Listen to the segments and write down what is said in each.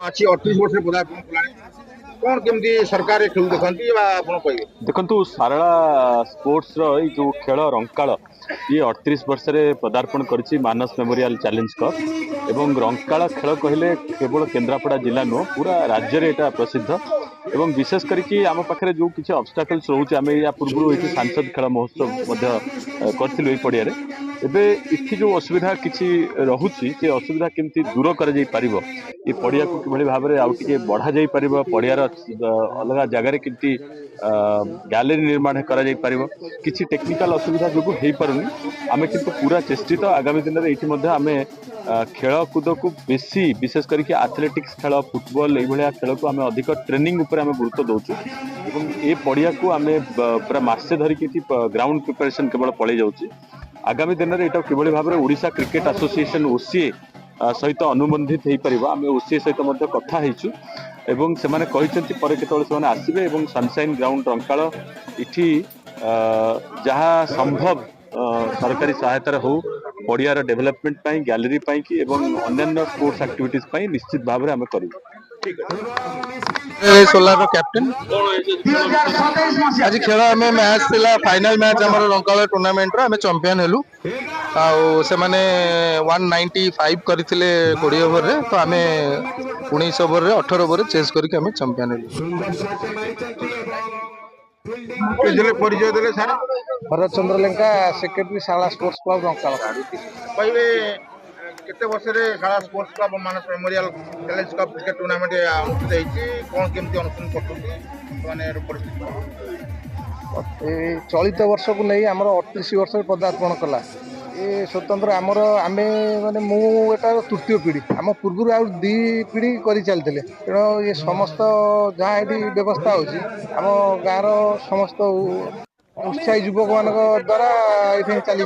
ଅଛି 38 ବର୍ଷ ପଦାର୍ପଣ କଲାଣି। କଣ କେମିତି ସରକାର ଖେଳ ଦେଖନ୍ତି ବା ଆପଣ କହିବେ? ଦେଖନ୍ତୁ ସାରଳା ସ୍ପୋର୍ट्ସ ର ଏଇ ଯୋଉ ଖେଳ ରଙ୍କାଳ ଇଏ 38 ବର୍ଷରେ ପଦାର୍ପଣ କରିଛି ମାନସ ମେମୋରିଆଲ ଚ୍ୟାଲେଞ୍ଜ କପ୍ ଏବଂ ରଙ୍କାଳ ଖେଳ କହିଲେ କେବଳ କେନ୍ଦ୍ରାପଡ଼ା ଜିଲ୍ଲା ନୁହଁ ପୁରା ରାଜ୍ୟରେ ଏଟା ପ୍ରସିଦ୍ଧ ଏବଂ ବିଶେଷ କରିକି ଆମ ପାଖରେ ଯୋଉ କିଛି ଅବଷ୍ଟାକଲ୍ସ ରହୁଛି ଆମେ ୟା ପୂର୍ବରୁ ଏଠି ସାଂସଦ ଖେଳ ମହୋତ୍ସବ ମଧ୍ୟ କରିଥିଲୁ ଏଇ ପଡ଼ିଆରେ। ଏବେ ଏଠି ଯୋଉ ଅସୁବିଧା କିଛି ରହୁଛି ସେ ଅସୁବିଧା କେମିତି ଦୂର କରାଯାଇ ପାରିବ ଏ ପଡ଼ିଆକୁ କିଭଳି ଭାବରେ ଆଉ ଟିକେ ବଢ଼ାଯାଇ ପାରିବ ପଡ଼ିଆର ଅଲଗା ଜାଗାରେ କେମିତି ଗ୍ୟାଲେରୀ ନିର୍ମାଣ କରାଯାଇ ପାରିବ କିଛି ଟେକ୍ନିକାଲ ଅସୁବିଧା ଯୋଗୁଁ ହେଇପାରୁନି। ଆମେ କିନ୍ତୁ ପୁରା ଚେଷ୍ଟିତ ଆଗାମୀ ଦିନରେ ଏଇଠି ମଧ୍ୟ ଆମେ ଖେଳକୁଦକୁ ବେଶୀ ବିଶେଷ କରିକି ଆଥଲେଟିକ୍ସ ଖେଳ ଫୁଟବଲ ଏଇଭଳିଆ ଖେଳକୁ ଆମେ ଅଧିକ ଟ୍ରେନିଂ ଉପରେ ଆମେ ଗୁରୁତ୍ୱ ଦଉଛୁ ଏବଂ ଏ ପଡ଼ିଆକୁ ଆମେ ପୁରା ମାସେ ଧରିକି ଏଠି ଗ୍ରାଉଣ୍ଡ ପ୍ରିପାରେସନ କେବଳ ପଳେଇ ଯାଉଛି। ଆଗାମୀ ଦିନରେ ଏଇଟା କିଭଳି ଭାବରେ ଓଡ଼ିଶା କ୍ରିକେଟ ଆସୋସିଏସନ ଓସିଏ ସହିତ ଅନୁବନ୍ଧିତ ହେଇପାରିବ ଆମେ ଓସିଏ ସହିତ ମଧ୍ୟ କଥା ହେଇଛୁ ଏବଂ ସେମାନେ କହିଛନ୍ତି ପରେ କେତେବେଳେ ସେମାନେ ଆସିବେ ଏବଂ ସନସାଇନ୍ ଗ୍ରାଉଣ୍ଡ ରଙ୍କାଳ ଏଠି ଯାହା ସମ୍ଭବ ସରକାରୀ ସହାୟତାରେ ହଉ ପଡ଼ିଆର ଡେଭଲପମେଣ୍ଟ ପାଇଁ ଗ୍ୟାଲେରୀ ପାଇଁ କି ଏବଂ ଅନ୍ୟାନ୍ୟ ସ୍ପୋର୍ଟସ ଆକ୍ଟିଭିଟିଜ ପାଇଁ ନିଶ୍ଚିତ ଭାବରେ ଆମେ କରିବୁ। सोलार कैप्टेन आज खेल आम मैच थिला फाइनल मैच आम रंकाल टूर्नामेंट आम चंपियन हेलु से माने 195 करथिले 20 ओवर रे तो आम 19 ओवर रे 18 ओवर चेस करके आम चंपियन परिचय देले sir Bharat Chandra Lenka secretary Shala sports club Rankal. କହିବେ କେତେ ବର୍ଷରେ Shala sports club Manas memorial challenge cup cricket tournament ଅନୁଷ୍ଠିତ ହେଇଛି କଣ କେମିତି ଅନୁଷ୍ଠାନ କରୁଛନ୍ତି ମାନେ ପରିସ୍ଥିତି? चलित वर्ष को नहीं आमर 38 वर्ष पदार्पण कला ये स्वतंत्र आमर आम माने मुटार तृतीय पीढ़ी आम पूर्व आउ दी पीढ़ी कर चलते तेणु ये समस्त जहाँ ये व्यवस्था होम गाँव समस्त उत्साही युवक मान द्वारा ये चली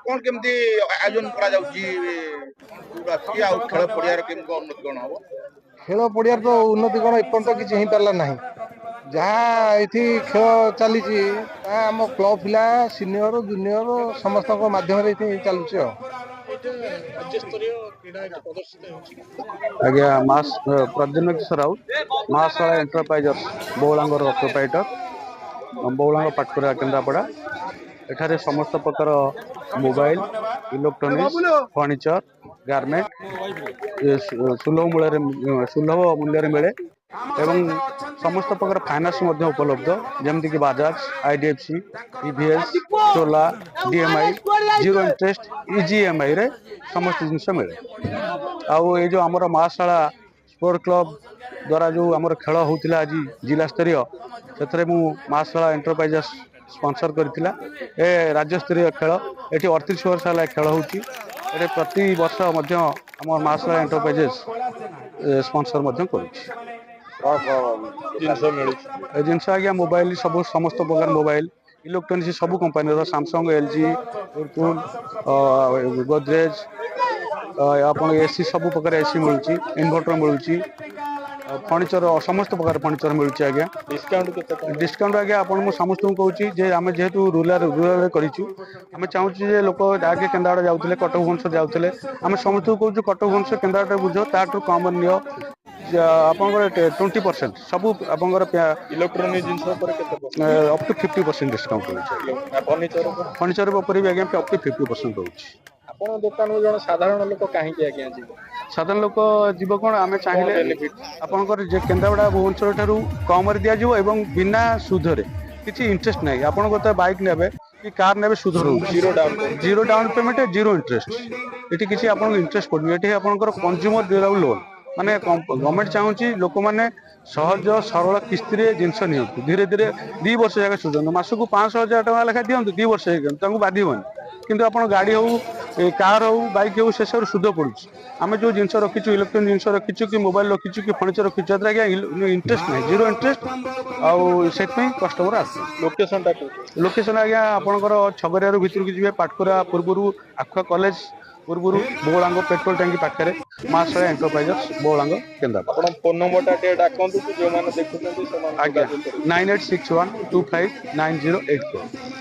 କଣ କେମିତି ଆୟୋଜନ କରାଯାଉଛି ଆଉ ଖେଳ ପଡ଼ିଆର କେମିତି ଉନ୍ନତି କଣ ହବ? खेल पड़ियार तो उन्नति कौन एपर्त किसी हो पारा ना जहाँ ये खेल चली आम क्लब पिला सीनियर जूनियर समस्त मध्यम चलुचे। आज्ञा मास प्रद्युम्न राउत महाशाला एंटरप्राइजर्स बौलांगर प्रोप्राइटर बौलांग पाटकुरा केन्द्रापड़ा एठारे समस्त प्रकार मोबाइल इलेक्ट्रोनिक्स फर्निचर गारमेंट सुलभ मूल्य मिले एवं समस्त प्रकार फाइनान्स उपलब्ध जमती कि बजाज आईडीएफसी ईवीएस चोला डीएमआई जीरो इंटरेस्ट इजीएमआई रे समस्त जिनस मिले आउ ये जो आमर महाशाला स्पोर्ट क्लब द्वारा जो आमर खेल होता आज जिला स्तरीय से महाशाला एंटरप्राइजेस स्पॉन्सर करथिला ए राज्य स्तरीय खेल ये 38 वर्ष है खेल होती प्रति वर्ष आम महाशाला एंटरप्राइजेस स्पॉन्सर जिनस आज्ञा मोबाइल सब समस्त प्रकार मोबाइल इलेक्ट्रोनिक्स सब company Samsung LG Whirlpool Godrej आप एसी सब प्रकार एसी मिलूँ इनवर्टर मिलूँ फर्निचर समस्त प्रकार फर्निचर मिलूँ आज्ञा डिस्काउंट आज्ञा आप समस्त कहूँ आम जेहेतु रूराल करें चाहूँ लोक आगे केन्द्रापड़ा जाते कटक भुवनेश्वर जाते आम समस्त कहूँ कटक भुवनेश्वर केन्द्रापड़ा बुझ ताठू कम नि आप 20% सब आप इलेक्ट्रोनिक जिन अप टू 50% डिस्काउंट फर्निचर भी आज्ञा अप टू 50% रोचे। आपण दुकान जन साधारण लोक कहीं आज्ञा साधारण लोक जीव कौन आम चाहिए आपंकर केन्द्रापड़ा भुवनेश्वर ठारू कम दिज्व और बिना सुधे किसी इंटरेस्ट ना आप बाइक ने कि कार ने सुध zero down payment zero interest ये किसी आप इंटरेस्ट पड़े ये आपंकर कंज्यूमर ड्यूरेबल लोन माने गवर्नमेंट चाहूँगी लोक मैंने सहज सरल किस्ती जिनस नि धीरे धीरे 2 वर्ष जगह सुझाते मासक 500,000 टका लेखा दिखाँ 2 वर्ष बाधवन किंतु आप गाड़ी हो कार हो बाइक हो से सब सुध पड़ू आम जो जिन रखीचु इलेक्ट्रोनिक जिन रखीचु कि मोबाइल रखीचु कि फर्निचर रखीचु आज्ञा इंटरेस्ट ना जीरो इंटरेस्ट आउ कस्टमर आस लोकेशन आज्ञा आपंकर छगरिया भितर की जी पाटकुरा पूर्व आखुआ कॉलेज पूर्व बौलांग पेट्रोल टैंकी पाखे महाशाला एंटरप्राइजेस बौलांग केन्द्रापड़ा फोन नंबर डाकतु जो देखुं आज्ञा 9861259084।